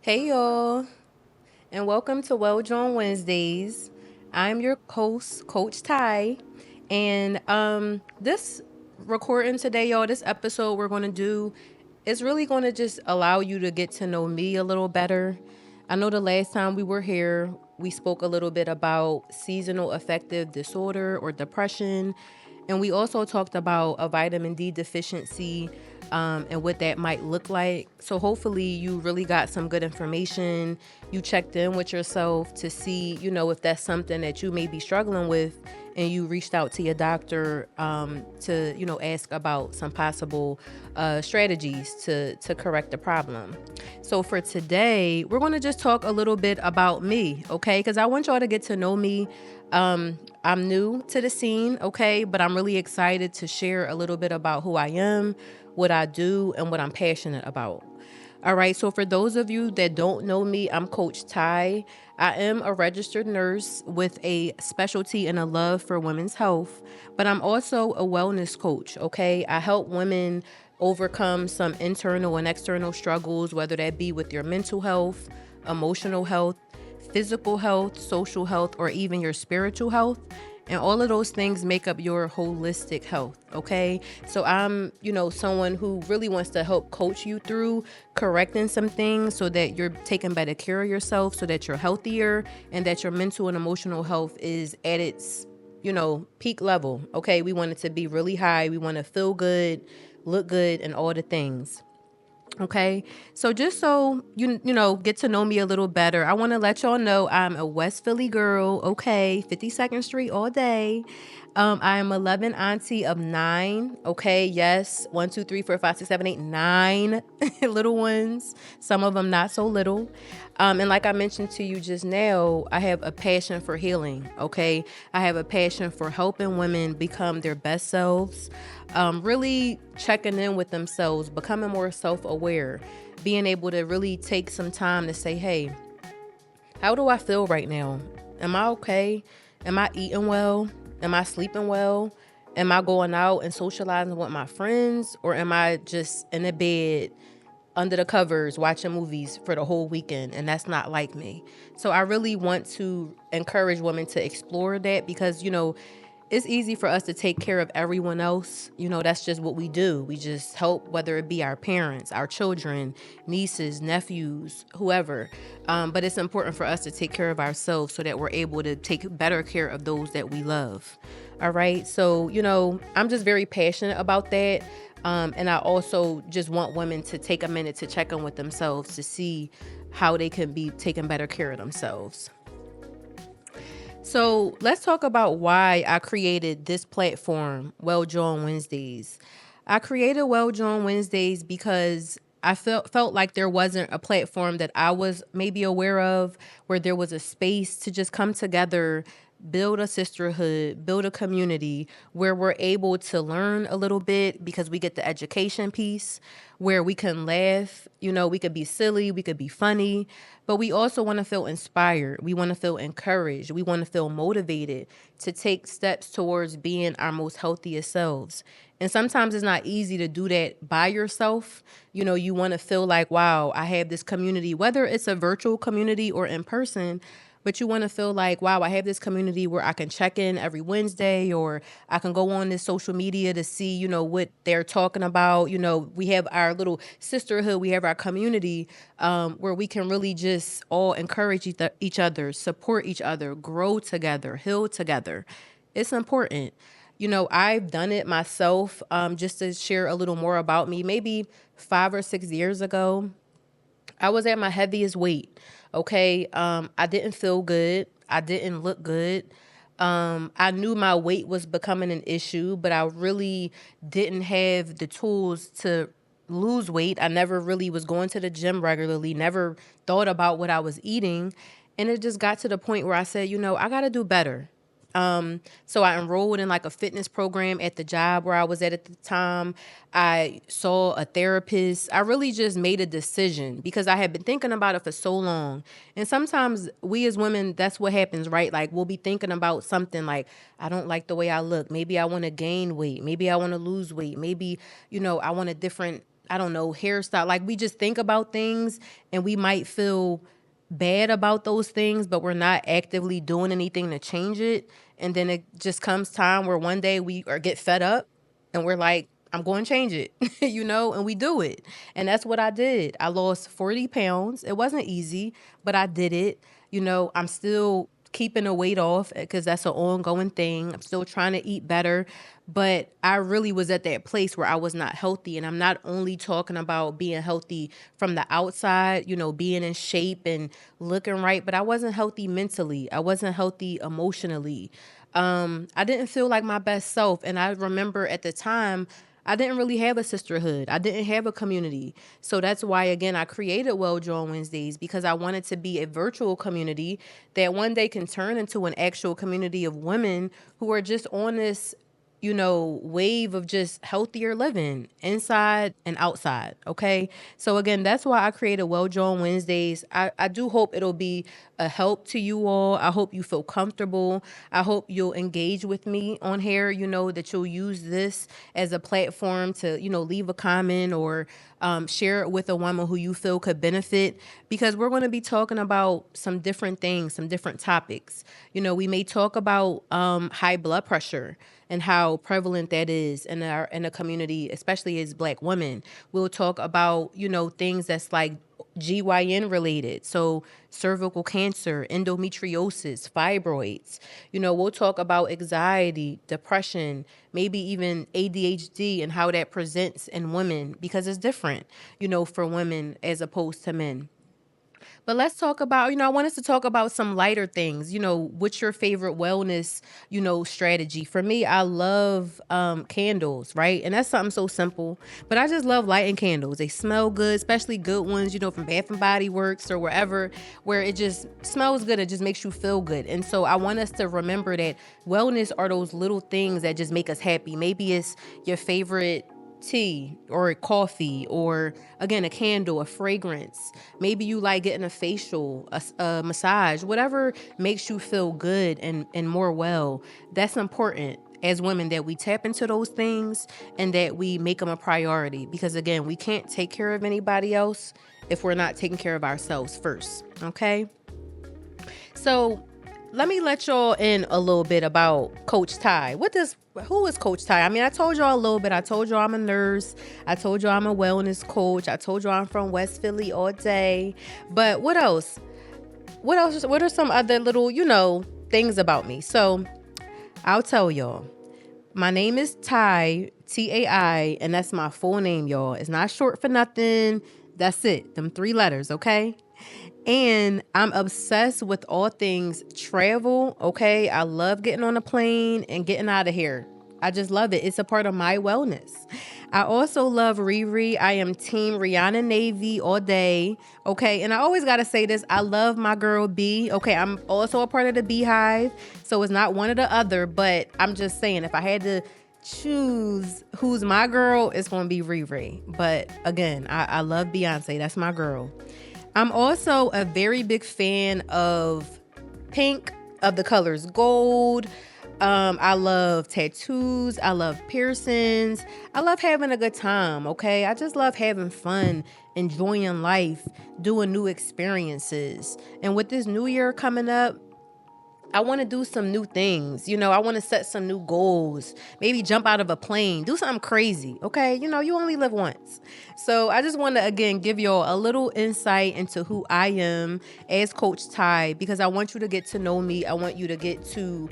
Hey y'all, and welcome to Well Jawn Wednesdays. I'm your host, Coach Ty, and this recording today, y'all, this episode we're going to do is really going to just allow you to get to know me a little better. I know the last time we were here, we spoke a little bit about seasonal affective disorder or depression, and we also talked about a vitamin D deficiency and what that might look like. So hopefully you really got some good information. You checked in with yourself to see, if that's something that you may be struggling with, and you reached out to your doctor to, ask about some possible strategies to correct the problem. So for today, we're going to just talk a little bit about me, okay? Because I want y'all to get to know me. I'm new to the scene, okay? But I'm really excited to share a little bit about who I am, what I do, and what I'm passionate about. All right, so for those of you that don't know me, I'm Coach Ty. I am a registered nurse with a specialty and a love for women's health, but I'm also a wellness coach, okay? I help women overcome some internal and external struggles, whether that be with your mental health, emotional health, physical health, social health, or even your spiritual health. And all of those things make up your holistic health, okay? So I'm, someone who really wants to help coach you through correcting some things so that you're taking better care of yourself, so that you're healthier and that your mental and emotional health is at its, peak level, okay? We want it to be really high. We want to feel good, look good, and all the things. Okay, so just so you get to know me a little better, I want to let y'all know I'm a West Philly girl. Okay, 52nd Street all day. I am 11 auntie of 9. Okay, yes, 1, 2, 3, 4, 5, 6, 7, 8, 9 little ones. Some of them not so little. And like I mentioned to you just now, I have a passion for healing. Okay, I have a passion for helping women become their best selves. Really checking in with themselves, becoming more self-aware, being able to really take some time to say, hey, how do I feel right now? Am I okay? Am I eating well? Am I sleeping well? Am I going out and socializing with my friends? Or am I just in the bed under the covers watching movies for the whole weekend? And that's not like me. So I really want to encourage women to explore that because, it's easy for us to take care of everyone else. That's just what we do. We just help, whether it be our parents, our children, nieces, nephews, whoever. But it's important for us to take care of ourselves so that we're able to take better care of those that we love. All right. So, I'm just very passionate about that. And I also just want women to take a minute to check in with themselves to see how they can be taking better care of themselves. So let's talk about why I created this platform, Well Jawn Wednesdays. I created Well Jawn Wednesdays because I felt like there wasn't a platform that I was maybe aware of where there was a space to just come together, build a sisterhood, build a community where we're able to learn a little bit because we get the education piece, where we can laugh, we could be silly, we could be funny, but we also want to feel inspired. We want to feel encouraged. We want to feel motivated to take steps towards being our most healthiest selves. And sometimes it's not easy to do that by yourself. You want to feel like, wow, I have this community, whether it's a virtual community or in person, but you want to feel like, wow, I have this community where I can check in every Wednesday, or I can go on this social media to see, what they're talking about. We have our little sisterhood, we have our community where we can really just all encourage each other, support each other, grow together, heal together. It's important. I've done it myself. Just to share a little more about me, maybe 5 or 6 years ago, I was at my heaviest weight. Okay. I didn't feel good. I didn't look good. I knew my weight was becoming an issue, but I really didn't have the tools to lose weight. I never really was going to the gym regularly, never thought about what I was eating. And it just got to the point where I said, I got to do better. So I enrolled in like a fitness program at the job where I was at the time. I saw a therapist. I really just made a decision because I had been thinking about it for so long. And sometimes we as women, that's what happens, right? Like we'll be thinking about something like, I don't like the way I look. Maybe I want to gain weight. Maybe I want to lose weight. Maybe, I want a different I don't know, hairstyle. Like we just think about things and we might feel bad about those things, but we're not actively doing anything to change it. And then it just comes time where one day we or get fed up and we're like, I'm going to change it, and we do it. And that's what I did. I lost 40 pounds. It wasn't easy, but I did it. I'm still keeping the weight off because that's an ongoing thing. I'm still trying to eat better, but I really was at that place where I was not healthy. And I'm not only talking about being healthy from the outside, being in shape and looking right, but I wasn't healthy mentally. I wasn't healthy emotionally. I didn't feel like my best self. And I remember at the time, I didn't really have a sisterhood. I didn't have a community. So that's why, again, I created Well Jawn Wednesdays because I wanted to be a virtual community that one day can turn into an actual community of women who are just on this wave of just healthier living inside and outside. Okay. So again, that's why I created Well Jawn Wednesdays. I do hope it'll be a help to you all. I hope you feel comfortable. I hope you'll engage with me on here, that you'll use this as a platform to, leave a comment or share it with a woman who you feel could benefit because we're going to be talking about some different things, some different topics. We may talk about high blood pressure and how prevalent that is in a community, especially as Black women. We'll talk about, things that's like GYN related. So cervical cancer, endometriosis, fibroids. We'll talk about anxiety, depression, maybe even ADHD and how that presents in women because it's different, for women as opposed to men. But let's talk about, I want us to talk about some lighter things. What's your favorite wellness, strategy? For me, I love candles, right? And that's something so simple. But I just love lighting candles. They smell good, especially good ones, from Bath and Body Works or wherever, where it just smells good. It just makes you feel good. And so I want us to remember that wellness are those little things that just make us happy. Maybe it's your favorite tea or a coffee or again a candle, a fragrance. Maybe you like getting a facial, a massage, whatever makes you feel good and more well. That's important as women that we tap into those things and that we make them a priority because again, we can't take care of anybody else if we're not taking care of ourselves first. Okay, so let me let y'all in a little bit about Coach Ty. Who is Coach Ty? I mean, I told y'all a little bit. I told y'all I'm a nurse. I told y'all I'm a wellness coach. I told y'all I'm from West Philly all day. But what else? What else? What are some other little, things about me? So I'll tell y'all. My name is Ty, T-A-I, and that's my full name, y'all. It's not short for nothing. That's it. Them 3 letters, okay? And I'm obsessed with all things travel, okay? I love getting on a plane and getting out of here. I just love it. It's a part of my wellness. I also love Riri. I am team Rihanna Navy all day, okay? And I always got to say this. I love my girl B, okay? I'm also a part of the Beehive, so it's not one or the other, but I'm just saying if I had to choose who's my girl, it's going to be Riri. But again, I love Beyonce. That's my girl. I'm also a very big fan of pink, of the colors gold. I love tattoos. I love piercings. I love having a good time, okay? I just love having fun, enjoying life, doing new experiences. And with this new year coming up, I want to do some new things. I want to set some new goals. Maybe jump out of a plane. Do something crazy, okay? You only live once. So I just want to, again, give y'all a little insight into who I am as Coach Ty because I want you to get to know me. I want you to get to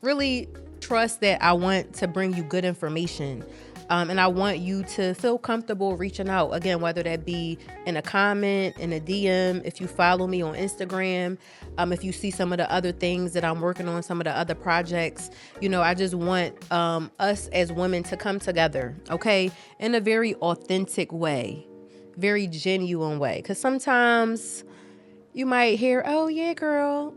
really trust that I want to bring you good information. And I want you to feel comfortable reaching out. Again, whether that be in a comment, in a DM, if you follow me on Instagram, if you see some of the other things that I'm working on, some of the other projects, I just want us as women to come together, okay, in a very authentic way, very genuine way. Because sometimes you might hear, oh, yeah, girl,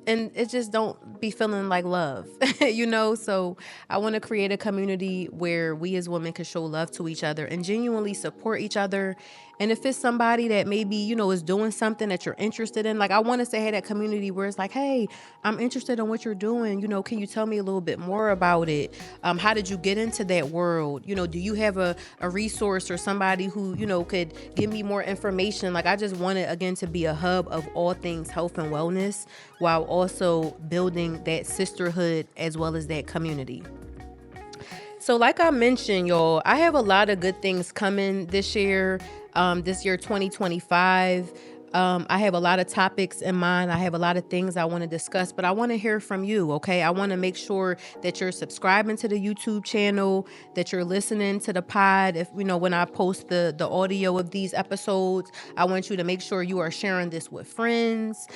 and it just don't be feeling like love, So I want to create a community where we as women can show love to each other and genuinely support each other And if it's somebody that maybe, is doing something that you're interested in, like I want to say, hey, that community where it's like, hey, I'm interested in what you're doing. Can you tell me a little bit more about it? How did you get into that world? Do you have a resource or somebody who, could give me more information? Like I just want it, again, to be a hub of all things health and wellness while also building that sisterhood as well as that community. So like I mentioned, y'all, I have a lot of good things coming this year, 2025. I have a lot of topics in mind. I have a lot of things I want to discuss, but I want to hear from you, okay? I want to make sure that you're subscribing to the YouTube channel, that you're listening to the pod. If, when I post the audio of these episodes, I want you to make sure you are sharing this with friends.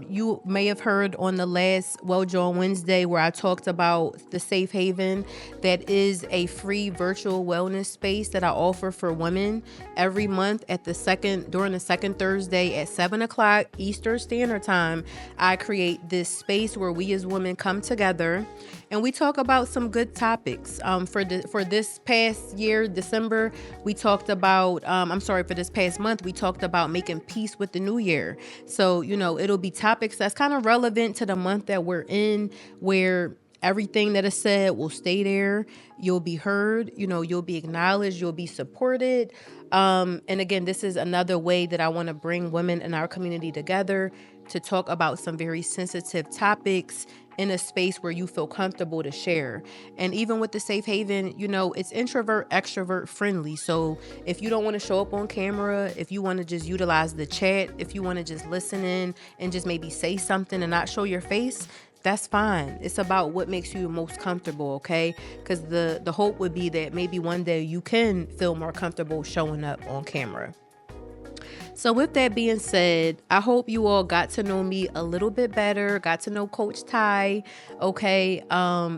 You may have heard on the last Well Jawn Wednesday where I talked about the Safe Haven. That is a free virtual wellness space that I offer for women every month during the second Thursday at 7:00 Eastern Standard Time. I create this space where we as women come together and we talk about some good topics. For this past year, December, we talked about, for this past month, we talked about making peace with the new year. So, it'll be topics that's kind of relevant to the month that we're in, where everything that is said will stay there. You'll be heard, you'll be acknowledged, you'll be supported. And again, this is another way that I want to bring women in our community together to talk about some very sensitive topics in a space where you feel comfortable to share. And even with the Safe Haven, it's introvert, extrovert friendly. So if you don't want to show up on camera, if you want to just utilize the chat, if you want to just listen in and just maybe say something and not show your face, that's fine. It's about what makes you most comfortable, okay? Because the hope would be that maybe one day you can feel more comfortable showing up on camera. So with that being said, I hope you all got to know me a little bit better, got to know Coach Ty, okay?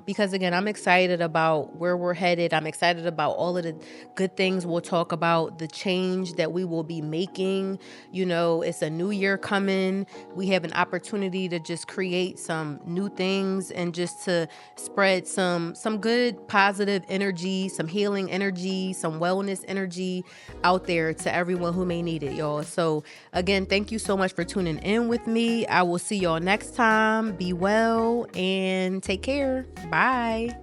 Because again, I'm excited about where we're headed. I'm excited about all of the good things we'll talk about, the change that we will be making. It's a new year coming. We have an opportunity to just create some new things and just to spread some good positive energy, some healing energy, some wellness energy out there to everyone who may need it, y'all. So again, thank you so much for tuning in with me. I will see y'all next time. Be well and take care. Bye.